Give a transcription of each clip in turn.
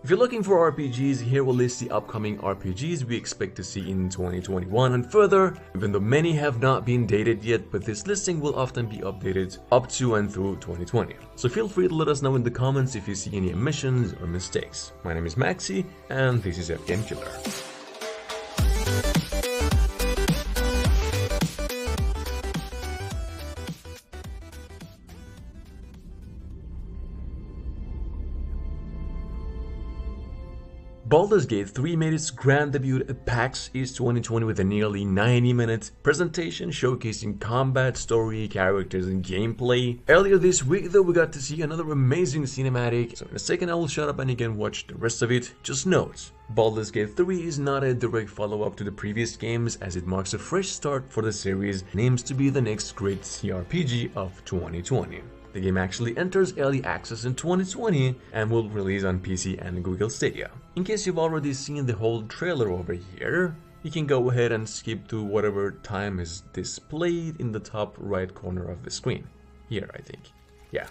If you're looking for RPGs, here we'll list the upcoming RPGs we expect to see in 2021 and further, even though many have not been dated yet, but this listing will often be updated up to and through 2020. So feel free to let us know in the comments if you see any omissions or mistakes. My name is Maxi, and this is FGame Killer. Baldur's Gate 3 made its grand debut at PAX East 2020 with a nearly 90-minute presentation showcasing combat, story, characters, and gameplay. Earlier this week though, we got to see another amazing cinematic, so in a second I will shut up and you can watch the rest of it. Just note, Baldur's Gate 3 is not a direct follow-up to the previous games, as it marks a fresh start for the series and aims to be the next great CRPG of 2020. The game actually enters early access in 2020 and will release on PC and Google Stadia. In case you've already seen the whole trailer over here, you can go ahead and skip to whatever time is displayed in the top right corner of the screen. Here, I think. Yeah.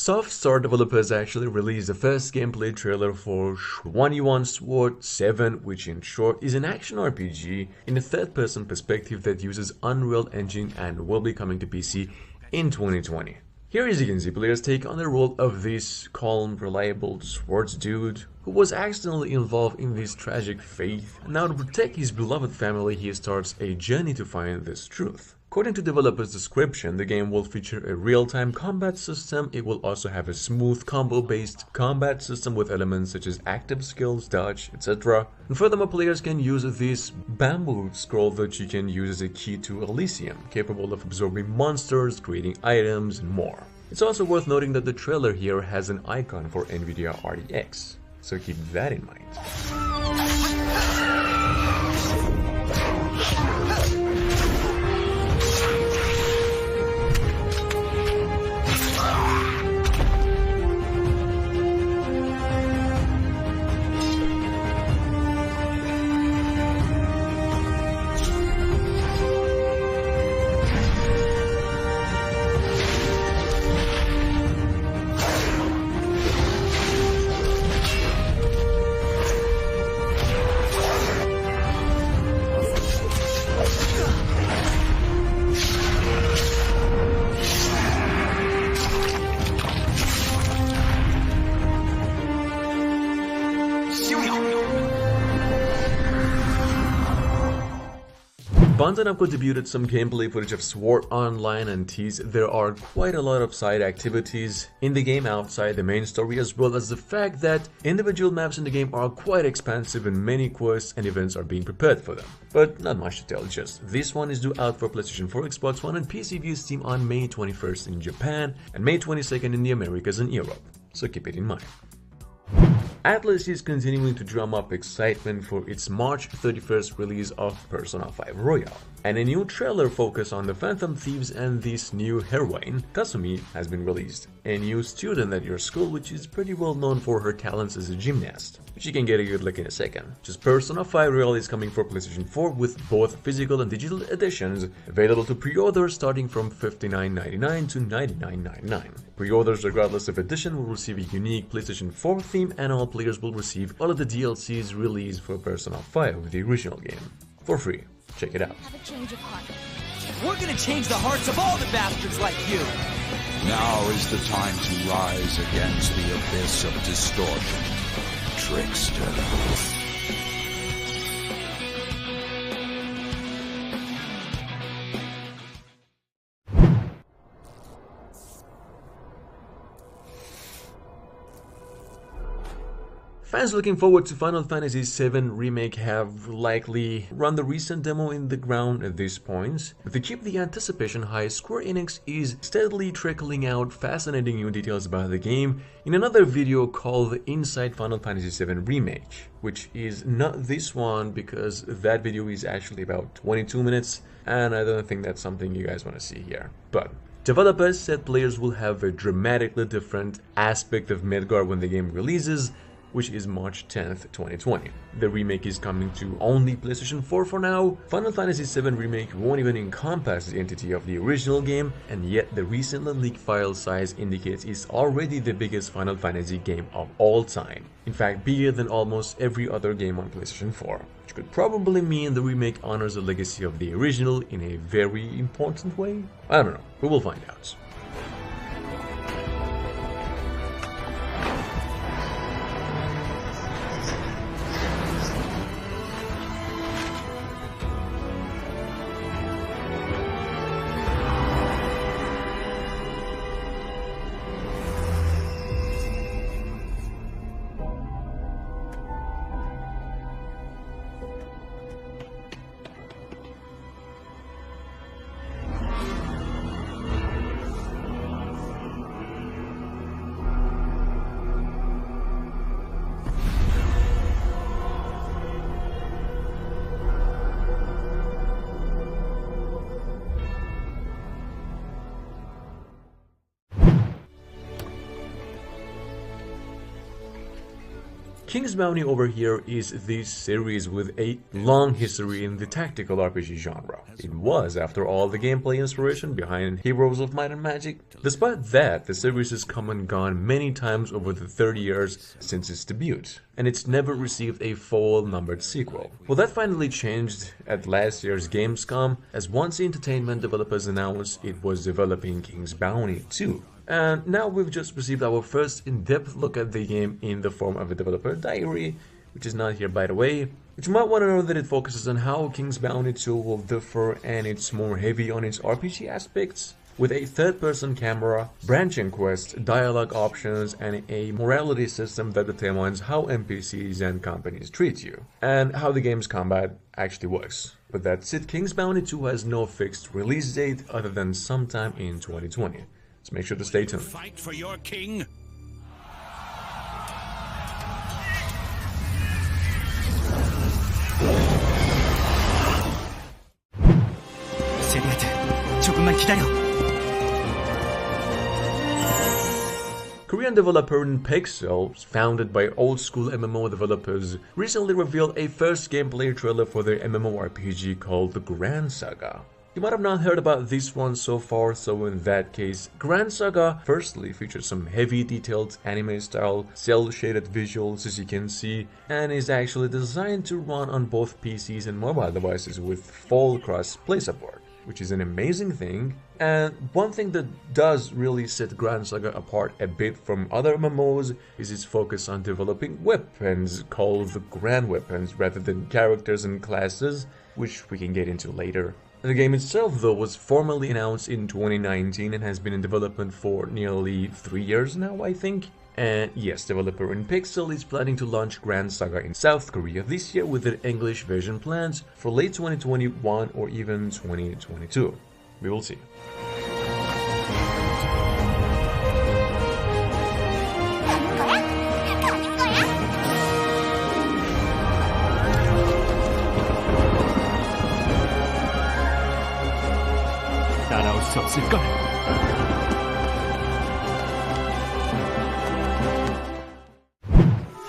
soft start, developers actually released the first gameplay trailer for 21 Sword 7, which in short is an action RPG in a third-person perspective that uses Unreal Engine and will be coming to PC in 2020. Here, as you can see, players take on the role of this calm, reliable swords dude who was accidentally involved in this tragic fate, and now to protect his beloved family he starts a journey to find this truth. According to developers' description, the game will feature a real-time combat system. It will also have a smooth combo-based combat system with elements such as active skills, dodge, etc. And furthermore, players can use this bamboo scroll that you can use as a key to Elysium, capable of absorbing monsters, creating items, and more. It's also worth noting that the trailer here has an icon for NVIDIA RTX, so keep that in mind. Bandai Namco debuted some gameplay footage of Sword Online and teased there are quite a lot of side activities in the game outside the main story, as well as the fact that individual maps in the game are quite expansive and many quests and events are being prepared for them. But not much to tell, just this one is due out for PlayStation 4, Xbox One and PC via Steam on May 21st in Japan and May 22nd in the Americas and Europe, so keep it in mind. Atlus is continuing to drum up excitement for its March 31st release of Persona 5 Royal, and a new trailer focused on the Phantom Thieves and this new heroine, Kasumi, has been released, a new student at your school which is pretty well known for her talents as a gymnast, which you can get a good look in a second. Just Persona 5 Royal is coming for PlayStation 4 with both physical and digital editions available to pre-order starting from $59.99 to $99.99. Pre-orders regardless of edition will receive a unique PlayStation 4 theme, and all players will receive all of the DLCs released for Persona 5, the original game, for free. Check it out. Have a change of heart. We're gonna change the hearts of all the bastards like you! Now is the time to rise against the abyss of distortion, trickster. Fans looking forward to Final Fantasy VII Remake have likely run the recent demo in the ground at this point. But to keep the anticipation high, Square Enix is steadily trickling out fascinating new details about the game in another video called Inside Final Fantasy VII Remake, which is not this one because that video is actually about 22 minutes and I don't think that's something you guys want to see here. But developers said players will have a dramatically different aspect of Midgar when the game releases, which is March 10th, 2020. The remake is coming to only PlayStation 4 for now. Final Fantasy VII Remake won't even encompass the entity of the original game, and yet the recently leaked file size indicates it's already the biggest Final Fantasy game of all time. In fact, bigger than almost every other game on PlayStation 4, which could probably mean the remake honors the legacy of the original in a very important way? I don't know, we will find out. King's Bounty over here is this series with a long history in the tactical RPG genre. It was, after all, the gameplay inspiration behind Heroes of Might and Magic. Despite that, the series has come and gone many times over the 30 years since its debut, and it's never received a full numbered sequel. Well, that finally changed at last year's Gamescom, as Once Entertainment developers announced it was developing King's Bounty 2. And now we've just received our first in-depth look at the game in the form of a developer diary, which is not here by the way. But you might want to know that it focuses on how King's Bounty 2 will differ, and it's more heavy on its RPG aspects, with a third-person camera, branching quests, dialogue options, and a morality system that determines how NPCs and companies treat you, and how the game's combat actually works. But that's it, King's Bounty 2 has no fixed release date other than sometime in 2020. So make sure to stay tuned. Fight for your king? Korean developer ps4, founded by old-school MMO developers, recently revealed a first gameplay trailer for their MMORPG called The Grand Saga. You might have not heard about this one so far, so in that case, Grand Saga firstly features some heavy detailed anime-style, cel-shaded visuals as you can see, and is actually designed to run on both PCs and mobile devices with full cross-play support, which is an amazing thing. And one thing that does really set Grand Saga apart a bit from other MMOs is its focus on developing weapons called the Grand Weapons rather than characters and classes, which we can get into later. The game itself, though, was formally announced in 2019 and has been in development for nearly 3 years now, I think. And yes, developer ps4 is planning to launch Grand Saga in South Korea this year with their English version plans for late 2021 or even 2022. We will see.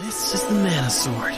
This is the Mana Sword.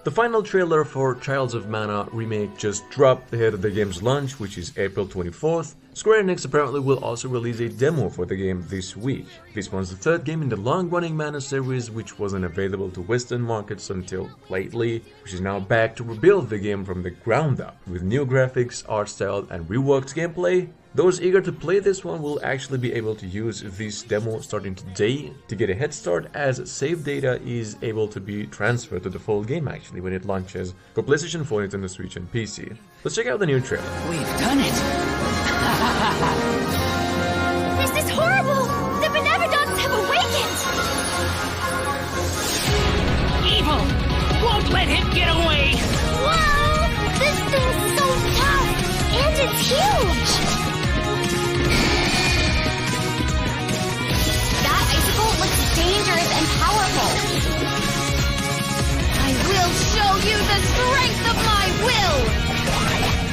The final trailer for Childs of Mana remake just dropped ahead of the game's launch, which is April 24th. Square Enix apparently will also release a demo for the game this week. This one's the third game in the long-running Mana series, which wasn't available to Western markets until lately, which is now back to rebuild the game from the ground up, with new graphics, art style, and reworked gameplay. Those eager to play this one will actually be able to use this demo starting today to get a head start, as save data is able to be transferred to the full game actually when it launches for PlayStation 4, Nintendo Switch, and PC. Let's check out the new trailer. We've done it! This is horrible! The Benevodons have awakened! Evil! Won't let him get away! Whoa! This thing's so tough! And it's huge! That icicle looks dangerous and powerful. I will show you the strength of my will!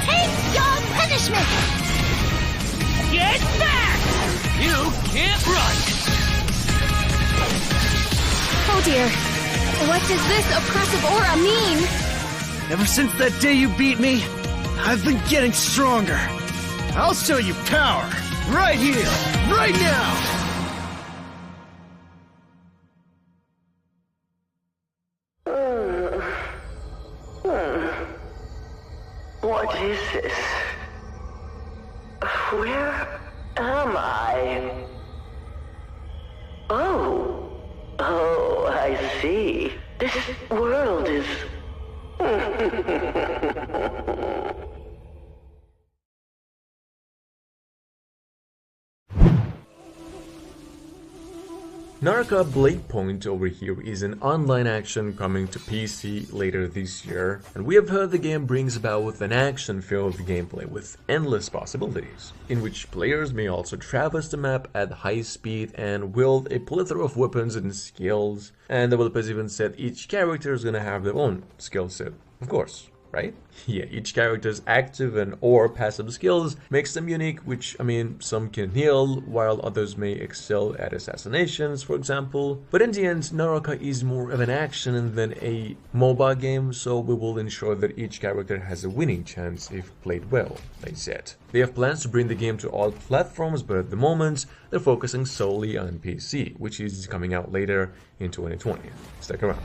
Take your punishment! Get back! You can't run! Oh dear. What does this oppressive aura mean? Ever since that day you beat me, I've been getting stronger. I'll show you power, right here, right now! What is this? Where am I? Oh, I see. This world is... Naraka Blade Point over here is an online action coming to PC later this year, and we have heard the game brings about an action-filled gameplay with endless possibilities, in which players may also traverse the map at high speed and wield a plethora of weapons and skills, and developers even said each character is gonna have their own skill set, of course. right? Yeah, each character's active and or passive skills makes them unique, which, I mean, some can heal, while others may excel at assassinations, for example. But in the end, Naraka is more of an action than a mobile game, so we will ensure that each character has a winning chance if played well, they said. They have plans to bring the game to all platforms, but at the moment, they're focusing solely on PC, which is coming out later in 2020. Stick around.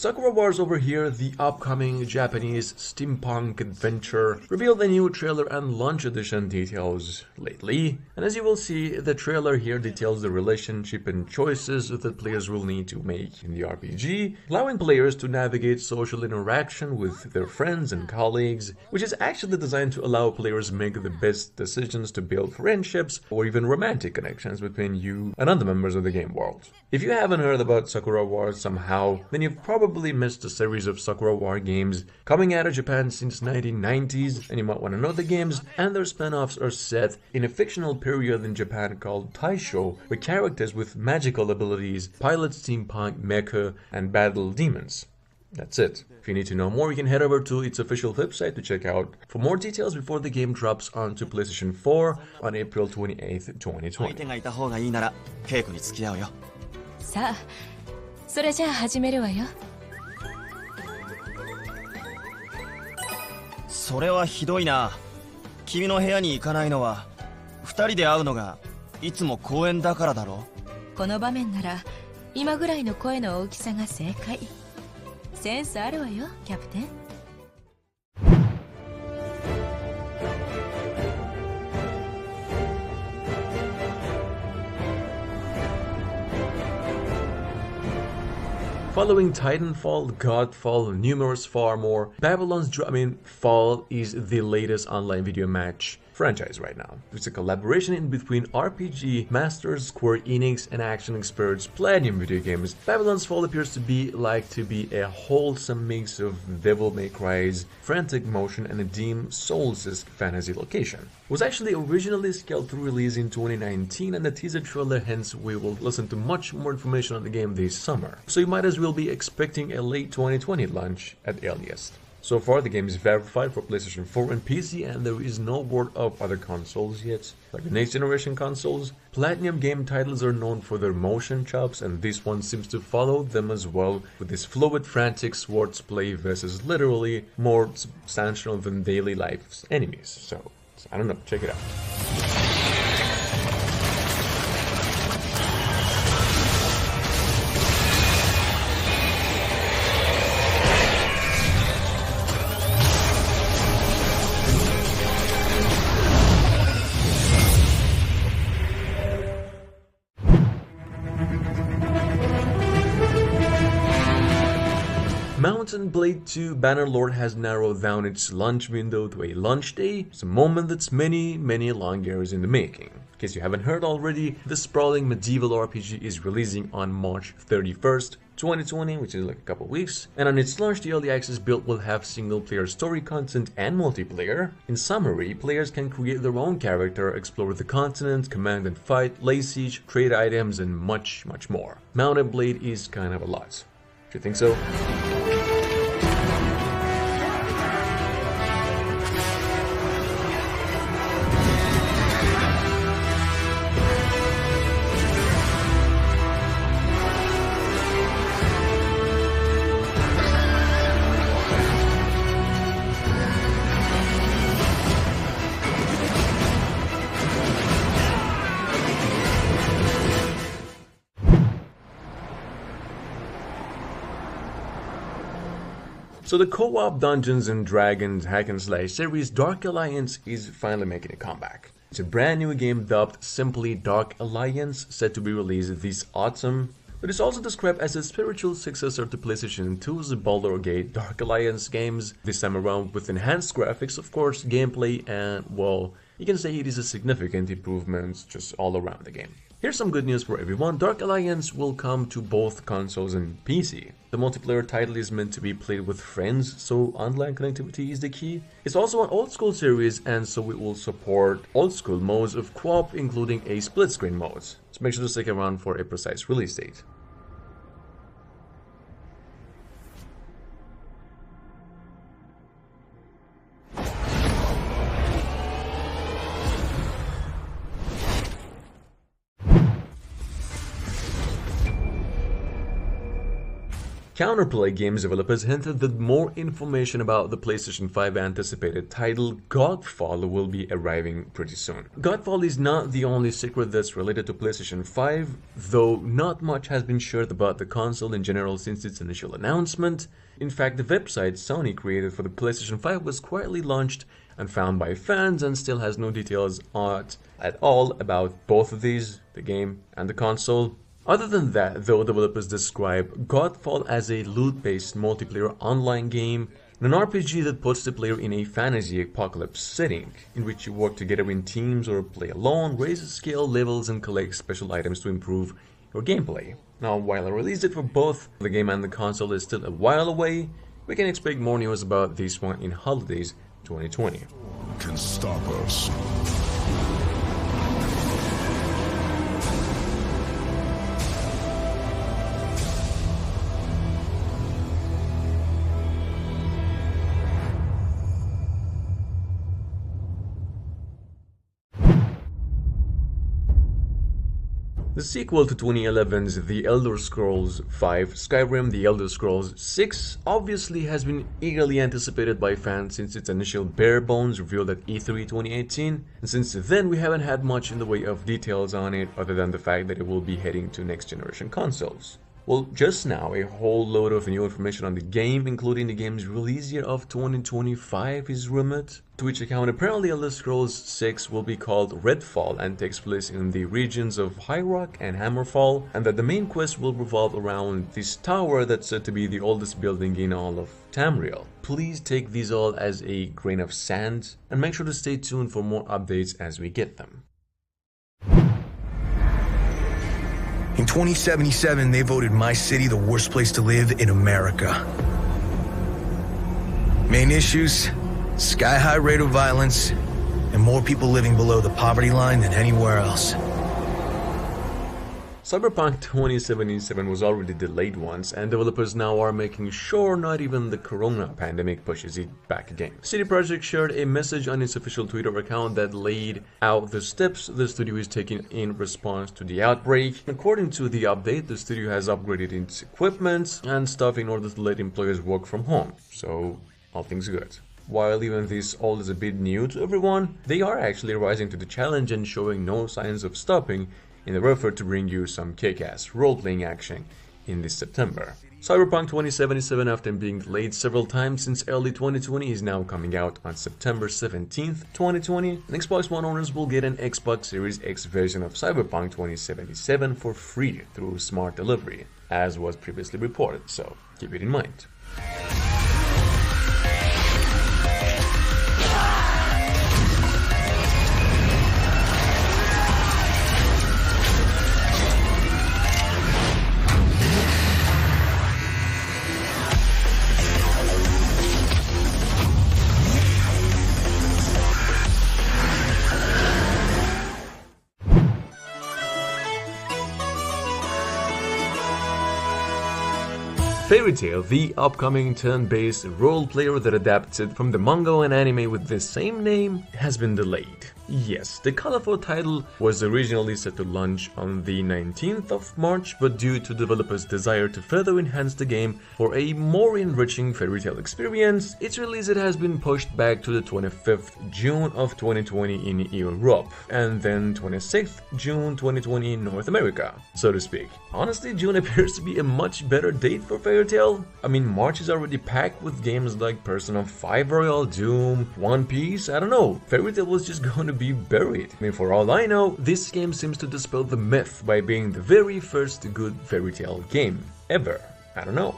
Sakura Wars over here, the upcoming Japanese steampunk adventure, revealed a new trailer and launch edition details lately. And as you will see, the trailer here details the relationship and choices that players will need to make in the RPG, allowing players to navigate social interaction with their friends and colleagues, which is actually designed to allow players make the best decisions to build friendships or even romantic connections between you and other members of the game world. If you haven't heard about Sakura Wars somehow, then you've probably missed a series of Sakura War games coming out of Japan since 1990s, and you might want to know the games, and their spin-offs are set in a fictional period in Japan called Taisho, where characters with magical abilities pilot steampunk mecha and battle demons. That's it. If you need to know more, you can head over to its official website to check out for more details before the game drops onto PlayStation 4 on April 28th, 2020. さあ、それじゃあ始めるわよ。それはひどいな。君の部屋に行かないのは二人で会うのがいつも公園だからだろ。この場面なら今ぐらいの声の大きさが正解。センスあるわよ、キャプテン。Following Titanfall, Godfall, numerous far more, Fall is the latest online video match franchise right now. It's a collaboration in between RPG masters Square Enix and action experts Platinum Video Games. Babylon's Fall appears to be a wholesome mix of Devil May Cry's frantic motion and a Demon Souls-esque fantasy location. It was actually originally scheduled to release in 2019, and the teaser trailer, hence we will listen to much more information on the game this summer. So you might as well be expecting a late 2020 launch at earliest. So far, the game is verified for PlayStation 4 and PC, and there is no word of other consoles yet. Like the next generation consoles, Platinum game titles are known for their motion chops, and this one seems to follow them as well, with this fluid, frantic swords play versus literally more substantial than daily life's enemies. So I don't know, check it out. Mountain Blade 2 Bannerlord has narrowed down its launch window to a launch day. It's a moment that's many long years in the making. In case you haven't heard already, the sprawling medieval RPG is releasing on March 31st, 2020, which is like a couple weeks, and on its launch, the early access build will have single-player story content and multiplayer. In summary, players can create their own character, explore the continent, command and fight, lay siege, trade items, and much more. Mountain Blade is kind of a lot. Do you think so? So the co-op Dungeons & Dragons hack and slash series Dark Alliance is finally making a comeback. It's a brand new game dubbed simply Dark Alliance, set to be released this autumn. But it's also described as a spiritual successor to PlayStation 2's Baldur's Gate Dark Alliance games, this time around with enhanced graphics, of course, gameplay, and, well, you can say it is a significant improvement just all around the game. Here's some good news for everyone. Dark Alliance will come to both consoles and PC. The multiplayer title is meant to be played with friends, so online connectivity is the key. It's also an old school series, and so it will support old school modes of co-op, including a split screen mode. So make sure to stick around for a precise release date. Counterplay Games developers hinted that more information about the PlayStation 5 anticipated title Godfall will be arriving pretty soon. Godfall is not the only secret that's related to PlayStation 5, though not much has been shared about the console in general since its initial announcement. In fact, the website Sony created for the PlayStation 5 was quietly launched and found by fans and still has no details at all about both of these, the game and the console. Other than that, though, developers describe Godfall as a loot-based multiplayer online game, an RPG that puts the player in a fantasy apocalypse setting, in which you work together in teams or play alone, raise scale levels and collect special items to improve your gameplay. Now, while a release date for both the game and the console is still a while away, we can expect more news about this one in holidays 2020. Can stop us. The sequel to 2011's The Elder Scrolls V Skyrim, The Elder Scrolls 6 obviously has been eagerly anticipated by fans since its initial bare bones revealed at E3 2018, and since then we haven't had much in the way of details on it other than the fact that it will be heading to next generation consoles. Well, just now, a whole load of new information on the game, including the game's release year of 2025 is rumored. Twitch account apparently Elder Scrolls 6 will be called Redfall and takes place in the regions of High Rock and Hammerfall, and that the main quest will revolve around this tower that's said to be the oldest building in all of Tamriel. Please take these all as a grain of sand, and make sure to stay tuned for more updates as we get them. In 2077, they voted my city the worst place to live in America. Main issues: sky-high rate of violence, and more people living below the poverty line than anywhere else. Cyberpunk 2077 was already delayed once, and developers now are making sure not even the corona pandemic pushes it back again. CD Projekt shared a message on its official Twitter account that laid out the steps the studio is taking in response to the outbreak. According to the update, the studio has upgraded its equipment and stuff in order to let employees work from home, so all things good. While even this all is a bit new to everyone, they are actually rising to the challenge and showing no signs of stopping in their effort to bring you some kick-ass role-playing action in this September. Cyberpunk 2077, after being delayed several times since early 2020, is now coming out on September 17th, 2020, and Xbox One owners will get an Xbox Series X version of Cyberpunk 2077 for free through smart delivery, as was previously reported, so keep it in mind. Fairy Tail, the upcoming turn-based role-player that adapted from the manga and anime with the same name, has been delayed. Yes, the colorful title was originally set to launch on the 19th of March, but due to developers' desire to further enhance the game for a more enriching Fairy Tail experience, its release has been pushed back to the 25th June of 2020 in Europe, and then 26th June 2020 in North America, so to speak. Honestly, June appears to be a much better date for Fairy Tail. I mean, March is already packed with games like Persona 5 Royal, Doom, One Piece, I don't know. Fairy Tail was just going to be buried. I mean, for all I know, this game seems to dispel the myth by being the very first good Fairy Tail game ever. I don't know.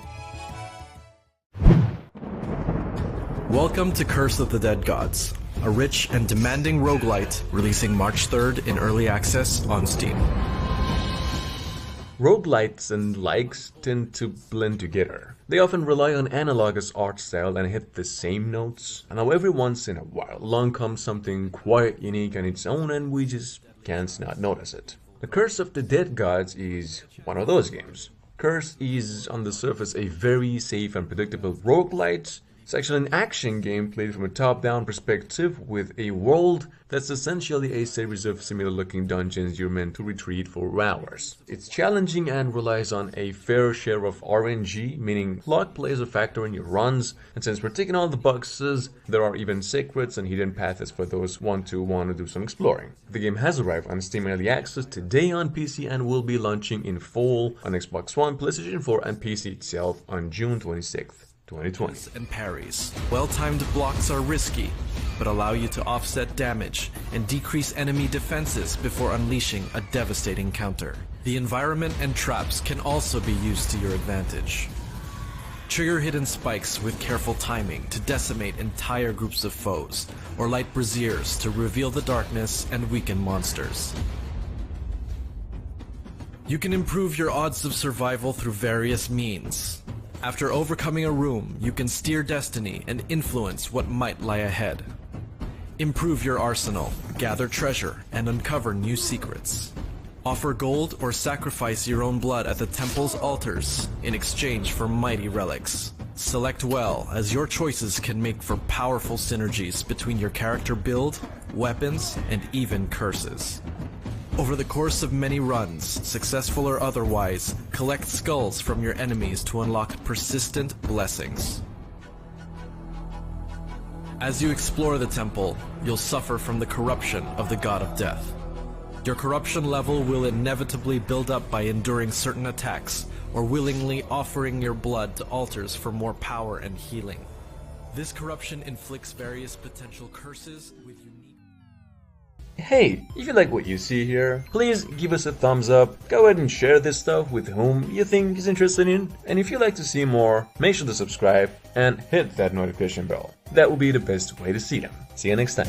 Welcome to Curse of the Dead Gods. a rich and demanding roguelite releasing March 3rd in early access on Steam. Roguelites and likes tend to blend together. They often rely on analogous art style and hit the same notes. And now every once in a while, along comes something quite unique on its own and we just can't not notice it. The Curse of the Dead Gods is one of those games. Curse is on the surface a very safe and predictable roguelite. It's actually an action game played from a top-down perspective with a world that's essentially a series of similar-looking dungeons you're meant to retreat for hours. It's challenging and relies on a fair share of RNG, meaning luck plays a factor in your runs, and since we're ticking all the boxes, there are even secrets and hidden paths for those want to do some exploring. The game has arrived on Steam Early Access today on PC and will be launching in full on Xbox One, PlayStation 4 and PC itself on June 26th. 2020. And parries. Well-timed blocks are risky, but allow you to offset damage and decrease enemy defenses before unleashing a devastating counter. The environment and traps can also be used to your advantage. Trigger hidden spikes with careful timing to decimate entire groups of foes, or light braziers to reveal the darkness and weaken monsters. You can improve your odds of survival through various means. After overcoming a room, you can steer destiny and influence what might lie ahead. Improve your arsenal, gather treasure, and uncover new secrets. Offer gold or sacrifice your own blood at the temple's altars in exchange for mighty relics. Select well, as your choices can make for powerful synergies between your character build, weapons, and even curses. Over the course of many runs, successful or otherwise, collect skulls from your enemies to unlock persistent blessings. As you explore the temple, you'll suffer from the corruption of the god of death. Your corruption level will inevitably build up by enduring certain attacks, or willingly offering your blood to altars for more power and healing. This corruption inflicts various potential curses with unique... Hey, if you like what you see here, please give us a thumbs up, go ahead and share this stuff with whom you think is interested in, and if you'd like to see more, make sure to subscribe and hit that notification bell. That will be the best way to see them. See you next time.